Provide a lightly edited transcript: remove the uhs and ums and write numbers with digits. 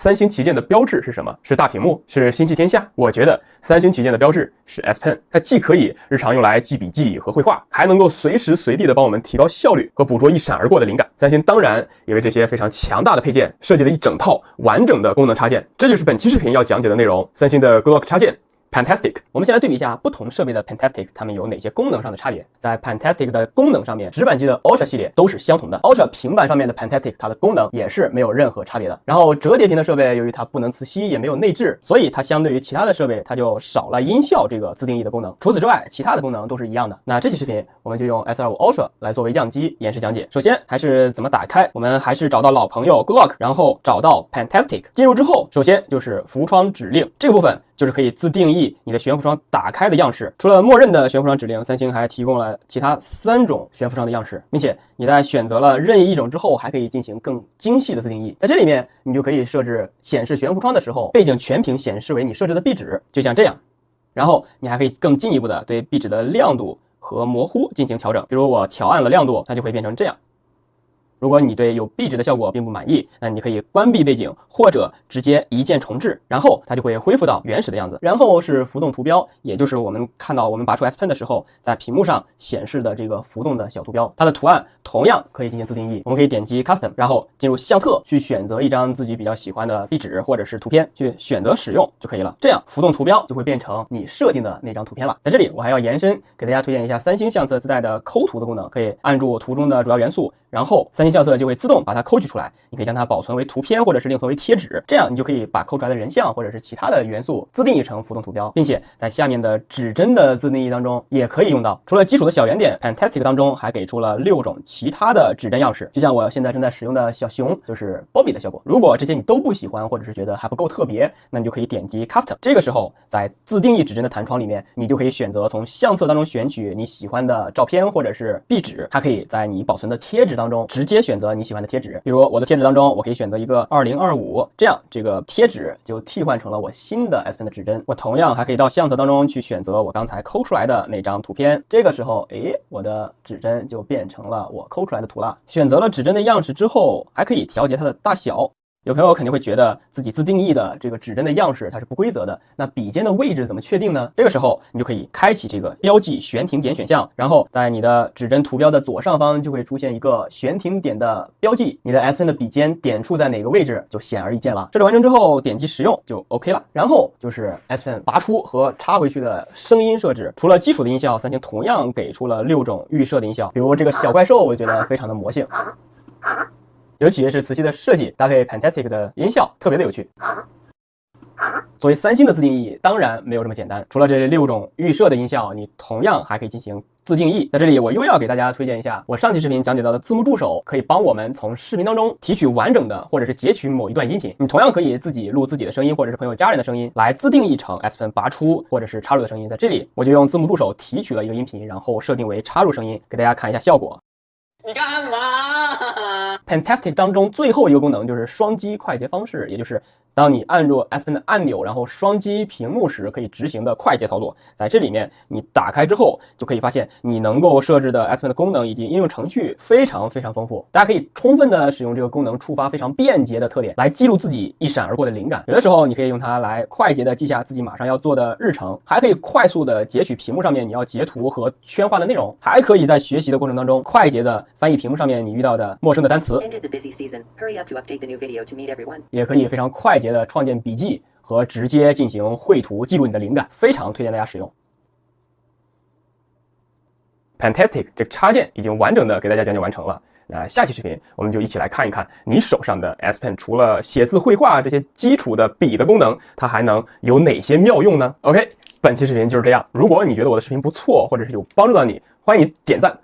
三星旗舰的标志是什么？是大屏幕？是星系天下？我觉得三星旗舰的标志是 S Pen， 它既可以日常用来记笔记和绘画，还能够随时随地的帮我们提高效率和捕捉一闪而过的灵感。三星当然也为这些非常强大的配件设计了一整套完整的功能插件，这就是本期视频要讲解的内容。三星的 Glock 插件 Pantastic， 我们先来对比一下不同设备的 Pantastic， 它们有哪些功能上的差别。在 Pantastic 的功能上面，直板机的 Ultra 系列都是相同的 ，Ultra 平板上面的 Pantastic 它的功能也是没有任何差别的。然后折叠屏的设备，由于它不能磁吸，也没有内置，所以它相对于其他的设备，它就少了音效这个自定义的功能。除此之外，其他的功能都是一样的。那这期视频我们就用 S25 Ultra 来作为样机演示讲解。首先还是怎么打开，我们还是找到老朋友 Glock， 然后找到 Pantastic， 进入之后，首先就是浮窗指令这个部分。就是可以自定义你的悬浮窗打开的样式。除了默认的悬浮窗指令，三星还提供了其他3种悬浮窗的样式，并且你在选择了任意一种之后，还可以进行更精细的自定义。在这里面，你就可以设置显示悬浮窗的时候，背景全屏显示为你设置的壁纸，就像这样。然后你还可以更进一步的对壁纸的亮度和模糊进行调整，比如我调暗了亮度，它就会变成这样。如果你对有壁纸的效果并不满意，那你可以关闭背景，或者直接一键重置，然后它就会恢复到原始的样子。然后是浮动图标，也就是我们看到我们拔出 S Pen 的时候，在屏幕上显示的这个浮动的小图标，它的图案同样可以进行自定义。我们可以点击 Custom， 然后进入相册，去选择一张自己比较喜欢的壁纸或者是图片，去选择使用就可以了。这样浮动图标就会变成你设定的那张图片了。在这里我还要延伸给大家推荐一下三星相册自带的抠图的功能，可以按住图中的主要元素，然后三星相册就会自动把它抠取出来，你可以将它保存为图片，或者是另存为贴纸，这样你就可以把抠出来的人像或者是其他的元素自定义成浮动图标，并且在下面的指针的自定义当中也可以用到。除了基础的小圆点， Pantastic 当中还给出了6种其他的指针样式，就像我现在正在使用的小熊就是 Bobby 的效果。如果这些你都不喜欢，或者是觉得还不够特别，那你就可以点击 Custom， 这个时候在自定义指针的弹窗里面，你就可以选择从相册当中选取你喜欢的照片或者是壁纸，它可以在你保存的贴纸当中直接选择你喜欢的贴纸。比如我的贴纸当中，我可以选择一个2025，这样这个贴纸就替换成了我新的 S Pen 的指针。我同样还可以到相册当中去选择我刚才抠出来的那张图片，这个时候我的指针就变成了我抠出来的图了。选择了指针的样式之后，还可以调节它的大小。有朋友肯定会觉得自己自定义的这个指针的样式它是不规则的，那笔尖的位置怎么确定呢？这个时候你就可以开启这个标记悬停点选项，然后在你的指针图标的左上方就会出现一个悬停点的标记，你的 S Pen 的笔尖点触在哪个位置就显而易见了。设置完成之后点击使用就 OK 了。然后就是 S Pen 拔出和插回去的声音设置，除了基础的音效，三星同样给出了6种预设的音效，比如这个小怪兽，我觉得非常的魔性。尤其是磁吸的设计搭配 Pantastic 的音效特别的有趣。作为三星的自定义当然没有这么简单，除了这6种预设的音效，你同样还可以进行自定义。在这里我又要给大家推荐一下我上期视频讲解到的字幕助手，可以帮我们从视频当中提取完整的或者是截取某一段音频。你同样可以自己录自己的声音或者是朋友家人的声音来自定义成 S Pen 拔出或者是插入的声音。在这里我就用字幕助手提取了一个音频，然后设定为插入声音，给大家看一下效果。你干嘛 Pantastic 当中最后一个功能就是双击快捷方式，也就是当你按住 S Pen 的按钮，然后双击屏幕时可以执行的快捷操作。在这里面你打开之后就可以发现你能够设置的 S Pen 的功能以及应用程序非常非常丰富，大家可以充分的使用这个功能触发非常便捷的特点来记录自己一闪而过的灵感。有的时候你可以用它来快捷的记下自己马上要做的日程，还可以快速的截取屏幕上面你要截图和圈画的内容，还可以在学习的过程当中快捷的翻译屏幕上面你遇到的陌生的单词，也可以非常快捷的创建笔记和直接进行绘图记录你的灵感，非常推荐大家使用。Pantastic 这个插件已经完整的给大家讲解完成了，那下期视频我们就一起来看一看你手上的 S Pen 除了写字绘画这些基础的笔的功能，它还能有哪些妙用呢？ OK， 本期视频就是这样。如果你觉得我的视频不错，或者是有帮助到你，欢迎你点赞